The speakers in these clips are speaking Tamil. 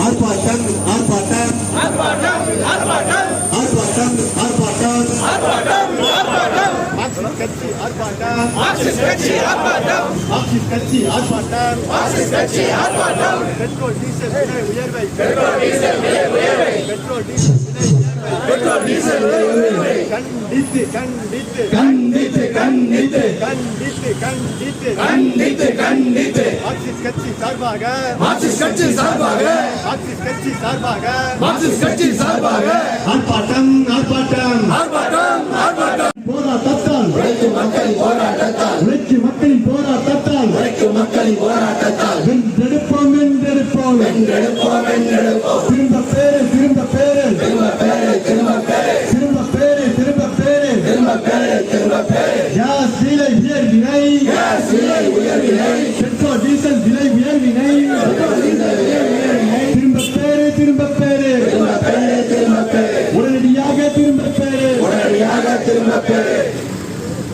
ஆர்ப்பாட்டம் ஆர்ப்பாட்டம் ஆர்ப்பாட்டம் ஆர்ப்பாட்டம் மார்க்சிஸ்ட் கட்சி ஆர்ப்பாட்டம் மார்க்சிஸ்ட் கட்சி ஆர்ப்பாட்டம் பெட்ரோல் டீசல் விலை உயர்வை கண்டித்து மார்க்சிஸ்ட் கட்சி சார்பாக ஆர்ப்பாட்டம் போராட்டத்தால் உழைக்கும் மக்களின் போராட்டத்தால் வென்றெடுப்போம் திரும்ப பேரு கேஸ் விலை உயர்வினை பெட்ரோல் டீசல் விலை உயர்வினை திரும்ப பேரு உடனடியாக திரும்ப பேரு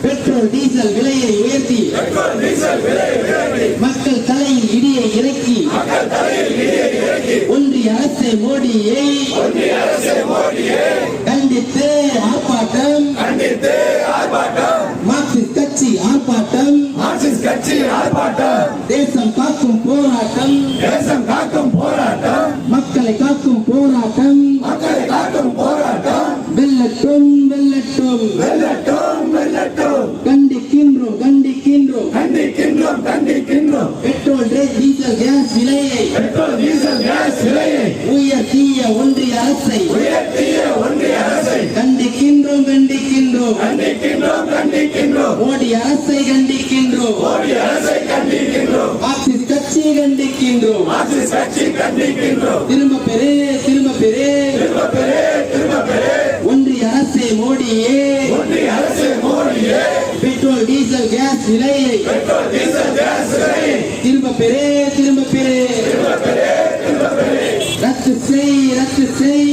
பெட்ரோல் டீசல் விலையை உயர்த்தி மக்கள் தலையில் இடியை இறக்கி ஒன்றிய அரசு மோடியை கண்டித்து ஆர்ப்பாட்டம் மார்க்சிஸ்ட் கட்சி ஆர்ப்பாட்டம் தேசம் காக்கும் போராட்டம் மக்களை காக்கும் போராட்டம் வெல்லட்டும் கண்டிக்கின்றோம் பெட்ரோல் டீசல் கேஸ் விலையை உயர்த்திய ஒன்றிய அரசை கண்டிக்கின்றோம் மோடி அரசை கண்டிக்கின்றோம் மார்க்சிஸ்ட் கட்சி கண்டிக்கின்றோம் திரும்ப பெரு ஒன்றிய அரசு மோடியே பெட்ரோல் டீசல் கேஸ் விலையை திரும்ப பெரு ரத்து செய்